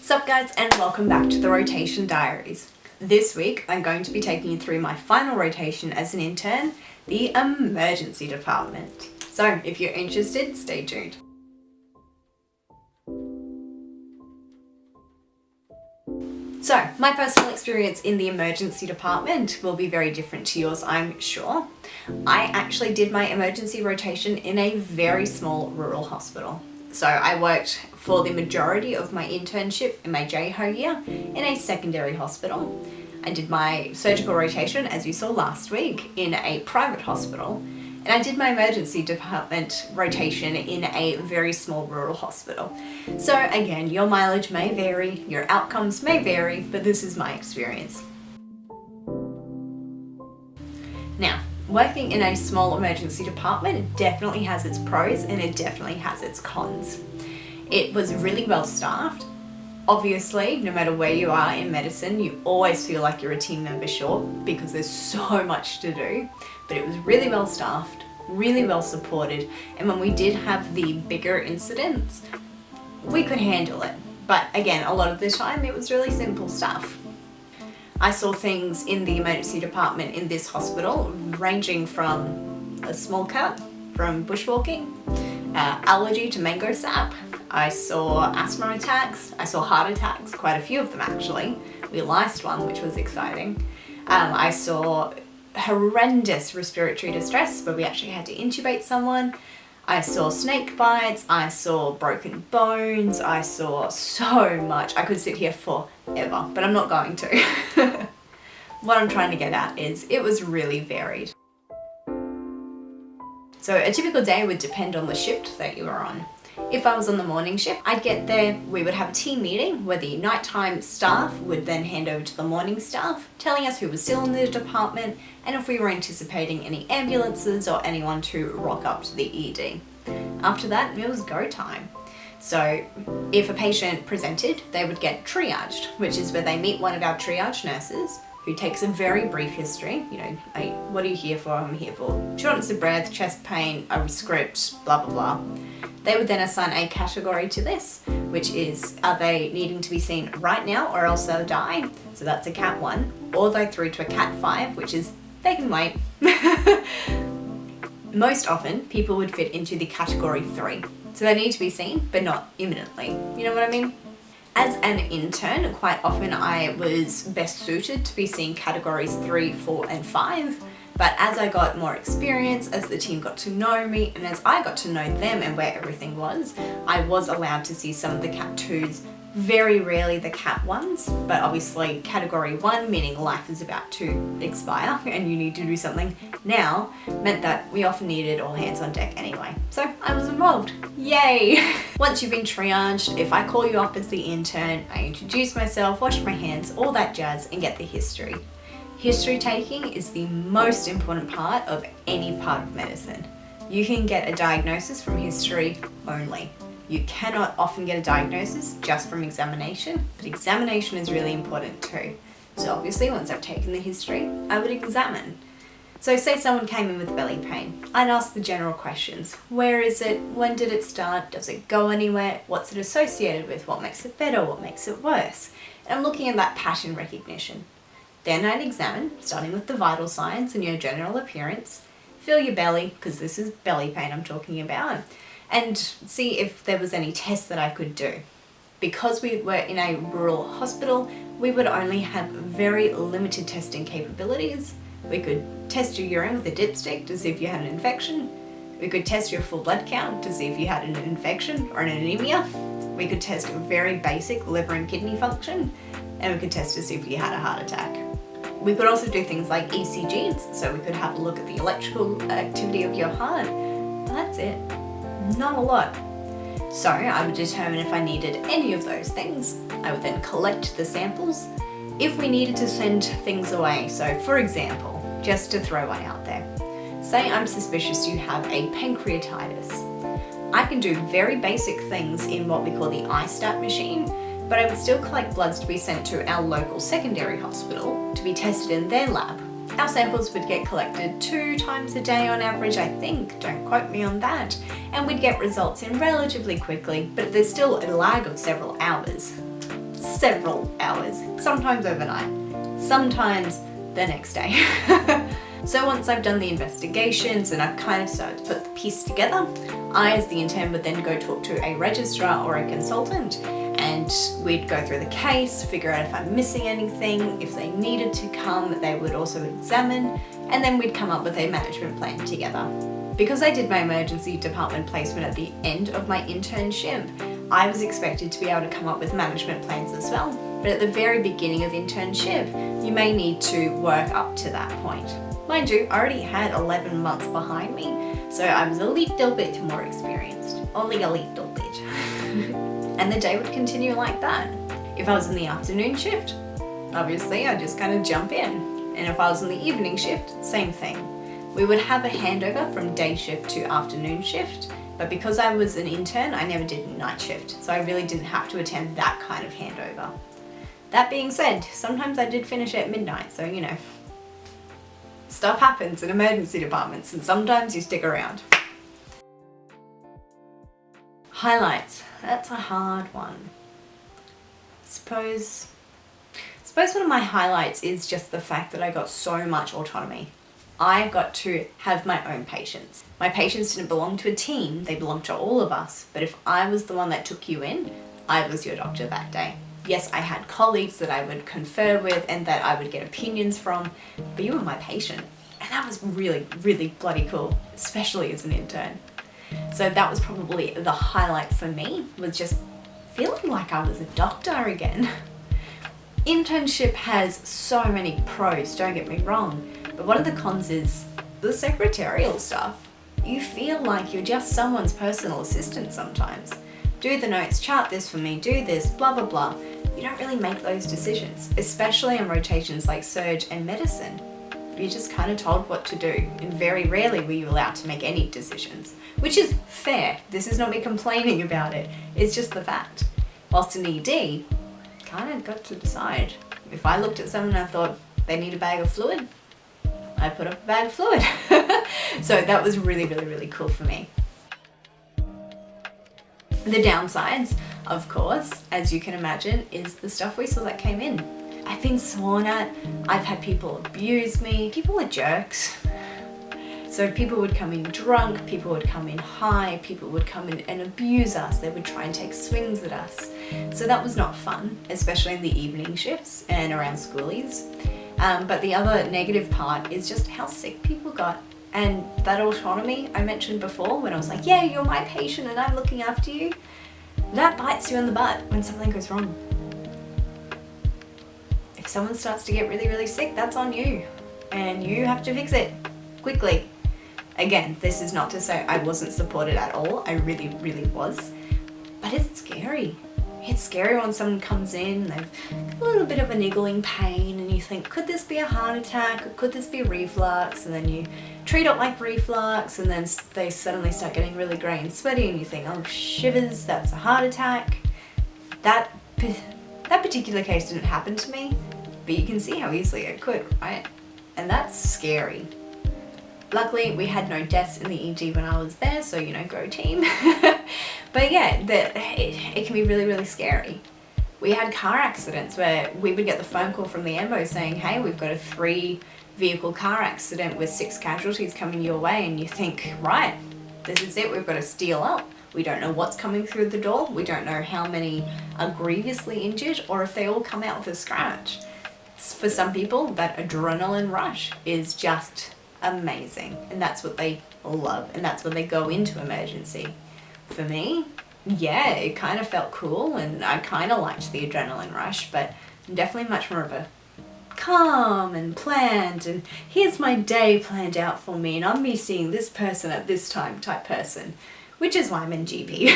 Sup guys, and welcome back to the Rotation Diaries. This week I'm going to be taking you through my final rotation as an intern, the emergency department. So if you're interested, stay tuned. So my personal experience in the emergency department will be very different to yours, I'm sure. I actually did my emergency rotation in a very small rural hospital. So I worked for the majority of my internship in my JHO year in a secondary hospital. I did my surgical rotation, as you saw last week, in a private hospital. And I did my emergency department rotation in a very small rural hospital. So again, your mileage may vary, your outcomes may vary, but this is my experience. Now, working in a small emergency department definitely has its pros and it definitely has its cons. It was really well staffed. Obviously, no matter where you are in medicine, you always feel like you're a team member short because there's so much to do. But it was really well staffed, really well supported, and when we did have the bigger incidents, we could handle it. But again, a lot of the time it was really simple stuff. I saw things in the emergency department in this hospital ranging from a small cut, from bushwalking, allergy to mango sap. I saw asthma attacks, I saw heart attacks, quite a few of them actually. We realized one, which was exciting. I saw horrendous respiratory distress where we actually had to intubate someone. I saw snake bites, I saw broken bones, I saw so much. I could sit here forever, but I'm not going to. What I'm trying to get at is it was really varied. So a typical day would depend on the shift that you were on. If I was on the morning shift, I'd get there, we would have a team meeting where the nighttime staff would then hand over to the morning staff, telling us who was still in the department and if we were anticipating any ambulances or anyone to rock up to the ED. After that, it was go time. So if a patient presented, they would get triaged, which is where they meet one of our triage nurses who takes a very brief history. You know, what are you here for? I'm here for shortness of breath, chest pain, a script, blah, blah, blah. They would then assign a category to this, which is, are they needing to be seen right now or else they'll die? So that's a Cat 1, or they through to a Cat 5, which is, they can wait. Most often, people would fit into the category 3. So they need to be seen, but not imminently. You know what I mean? As an intern, quite often I was best suited to be seeing categories 3, 4, and 5. But as I got more experience, as the team got to know me, and as I got to know them and where everything was, I was allowed to see some of the Cat 2s, very rarely the Cat 1s, but obviously category 1, meaning life is about to expire and you need to do something now, meant that we often needed all hands on deck anyway. So I was involved. Yay! Once you've been triaged, if I call you up as the intern, I introduce myself, wash my hands, all that jazz, and get the history. History taking is the most important part of any part of medicine. You can get a diagnosis from history only. You cannot often get a diagnosis just from examination, but examination is really important too. So obviously once I've taken the history, I would examine. So say someone came in with belly pain, I'd ask the general questions. Where is it? When did it start? Does it go anywhere? What's it associated with? What makes it better? What makes it worse? And I'm looking at that pattern recognition. Then I'd examine, starting with the vital signs and your general appearance, feel your belly, because this is belly pain I'm talking about, and see if there was any tests that I could do. Because we were in a rural hospital, we would only have very limited testing capabilities. We could test your urine with a dipstick to see if you had an infection. We could test your full blood count to see if you had an infection or an anemia. We could test very basic liver and kidney function, and we could test to see if you had a heart attack. We could also do things like ECGs, so we could have a look at the electrical activity of your heart. But that's it. Not a lot. So I would determine if I needed any of those things. I would then collect the samples. If we needed to send things away, so for example, just to throw one out there, say I'm suspicious you have a pancreatitis. I can do very basic things in what we call the iStat machine, but I would still collect bloods to be sent to our local secondary hospital to be tested in their lab. Our samples would get collected 2 times a day on average, I think, don't quote me on that, and we'd get results in relatively quickly, but there's still a lag of several hours. several hours, sometimes overnight, sometimes the next day. So once I've done the investigations and I've kind of started to put the piece together, I as the intern would then go talk to a registrar or a consultant, and we'd go through the case, figure out if I'm missing anything. If they needed to come, they would also examine, and then we'd come up with a management plan together. Because I did my emergency department placement at the end of my internship, I was expected to be able to come up with management plans as well. But at the very beginning of internship, you may need to work up to that point. Mind you, I already had 11 months behind me, so I was a little bit more experienced. Only a little bit. And the day would continue like that. If I was in the afternoon shift, obviously I'd just kind of jump in. And if I was in the evening shift, same thing. We would have a handover from day shift to afternoon shift, but because I was an intern, I never did night shift, so I really didn't have to attend that kind of handover. That being said, sometimes I did finish at midnight, so you know, stuff happens in emergency departments and sometimes you stick around. Highlights, that's a hard one. Suppose one of my highlights is just the fact that I got so much autonomy. I got to have my own patients. My patients didn't belong to a team, they belonged to all of us. But if I was the one that took you in, I was your doctor that day. Yes, I had colleagues that I would confer with and that I would get opinions from, but you were my patient. And that was really, really bloody cool, especially as an intern. So that was probably the highlight for me, was just feeling like I was a doctor again. Internship has so many pros, don't get me wrong, but one of the cons is the secretarial stuff. You feel like you're just someone's personal assistant sometimes. Do the notes, chart this for me, do this, blah, blah, blah. You don't really make those decisions, especially in rotations like surge and medicine. You're just kind of told what to do, and very rarely were you allowed to make any decisions, which is fair. This is not me complaining about it, it's just the fact. Whilst in ED, kind of got to decide. If I looked at someone and I thought they need a bag of fluid, I put up a bag of fluid. So that was really, really, really cool for me. The downsides, of course, as you can imagine, is the stuff we saw that came in. I've been sworn at, I've had people abuse me, people are jerks. So people would come in drunk, people would come in high, people would come in and abuse us, they would try and take swings at us. So that was not fun, especially in the evening shifts and around schoolies. But the other negative part is just how sick people got. And that autonomy I mentioned before when I was like, yeah, you're my patient and I'm looking after you, that bites you in the butt when something goes wrong. If someone starts to get really, really sick, that's on you. And you have to fix it quickly. Again, this is not to say I wasn't supported at all. I really, really was. But it's scary. It's scary when someone comes in, they've got a little bit of a niggling pain and you think, could this be a heart attack? Or could this be reflux? And then you treat it like reflux and then they suddenly start getting really grey and sweaty and you think, oh shivers, that's a heart attack. That particular case didn't happen to me, but you can see how easily it could, right? And that's scary. Luckily, we had no deaths in the ED when I was there, so you know, go team. But yeah, it can be really, really scary. We had car accidents where we would get the phone call from the ambo saying, hey, we've got a 3-vehicle car accident with 6 casualties coming your way, and you think, right, this is it, we've got to steal up. We don't know what's coming through the door, we don't know how many are grievously injured or if they all come out with a scratch. For some people, that adrenaline rush is just amazing, and that's what they love, and that's when they go into emergency. For me, yeah, it kind of felt cool and I kind of liked the adrenaline rush, but I'm definitely much more of a calm and planned and here's my day planned out for me and I'm be seeing this person at this time type person, which is why I'm in GP.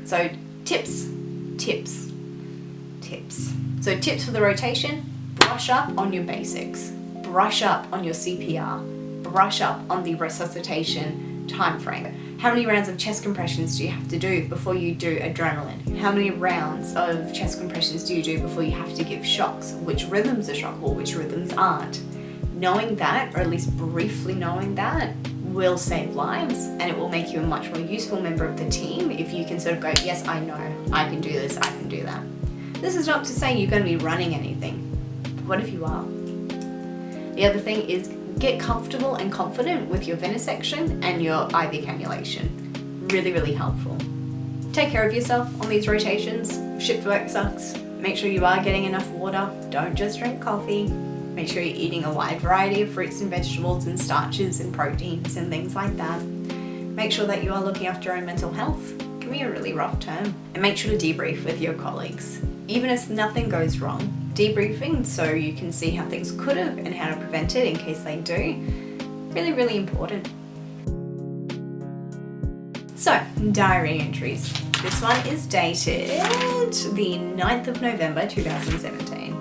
So tips. So tips for the rotation: brush up on your basics, brush up on your CPR, brush up on the resuscitation time frame. How many rounds of chest compressions do you have to do before you do adrenaline? How many rounds of chest compressions do you do before you have to give shocks? Which rhythms are shockable, which rhythms aren't? Knowing that, or at least briefly knowing that, will save lives, and it will make you a much more useful member of the team if you can sort of go, yes, I know, I can do this, I can do that. This is not to say you're going to be running anything. What if you are? The other thing is get comfortable and confident with your venesection and your IV cannulation. Really, really helpful. Take care of yourself on these rotations. Shift work sucks. Make sure you are getting enough water. Don't just drink coffee. Make sure you're eating a wide variety of fruits and vegetables and starches and proteins and things like that. Make sure that you are looking after your own mental health. It can be a really rough term. And make sure to debrief with your colleagues. Even if nothing goes wrong, debriefing so you can see how things could have and how to prevent it in case they do. Really, really important. So, diary entries. This one is dated the 9th of November 2017.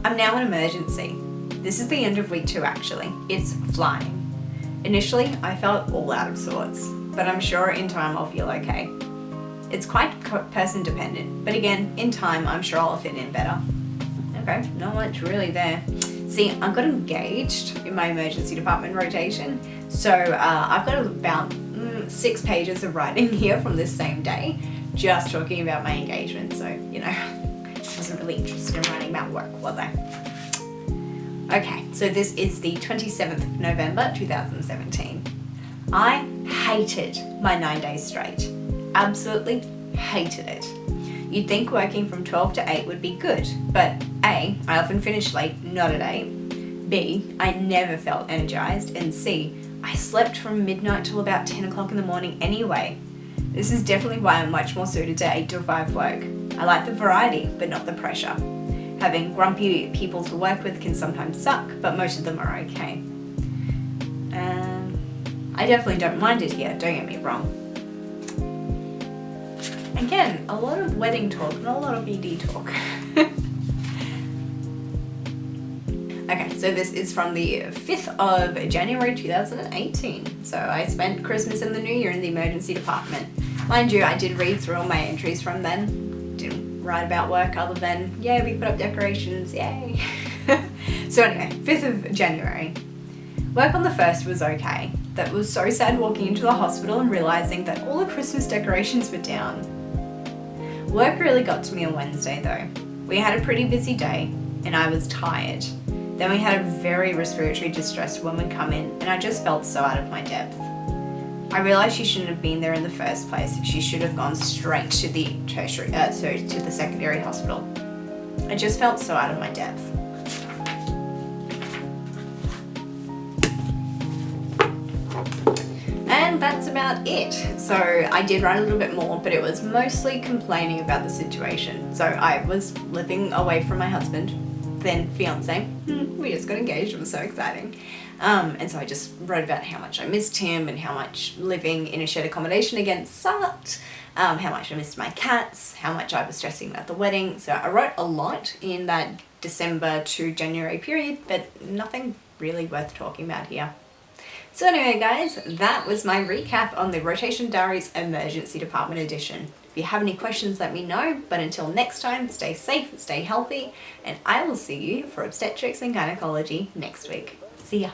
I'm now in emergency. This is the end of week 2 actually. It's flying. Initially, I felt all out of sorts, but I'm sure in time I'll feel okay. It's quite person dependent, but again, in time I'm sure I'll fit in better. Okay, not much really there. See, I got engaged in my emergency department rotation, so I've got about 6 pages of writing here from this same day, just talking about my engagement, so, you know, I wasn't really interested in writing about work, was I? Okay, so this is the 27th of November 2017. I hated my 9 days straight. Absolutely hated it. You'd think working from 12 to 8 would be good, but A, I often finished late, not at 8. B, I never felt energized, and C, I slept from midnight till about 10 o'clock in the morning anyway. This is definitely why I'm much more suited to 8 to 5 work. I like the variety, but not the pressure. Having grumpy people to work with can sometimes suck, but most of them are okay. I definitely don't mind it here, don't get me wrong. Again, a lot of wedding talk, not a lot of BD talk. Okay, so this is from the 5th of January 2018. So I spent Christmas and the New Year in the emergency department. Mind you, I did read through all my entries from then. Didn't write about work other than, yeah, we put up decorations, yay. So anyway, 5th of January. Work on the 1st was okay. That was so sad walking into the hospital and realizing that all the Christmas decorations were down. Work really got to me on Wednesday though. We had a pretty busy day and I was tired. Then we had a very respiratory distressed woman come in and I just felt so out of my depth. I realized she shouldn't have been there in the first place. She should have gone straight to the to the secondary hospital. I just felt so out of my depth. And that's about it. So I did write a little bit more, but it was mostly complaining about the situation. So I was living away from my husband, then fiance. We just got engaged, it was so exciting. And so I just wrote about how much I missed him and how much living in a shared accommodation again sucked, how much I missed my cats, how much I was stressing about the wedding. So I wrote a lot in that December to January period, but nothing really worth talking about here. So anyway guys, that was my recap on the Rotation Diaries Emergency Department Edition. If you have any questions, let me know, but until next time, stay safe, stay healthy, and I will see you for obstetrics and gynecology next week. See ya.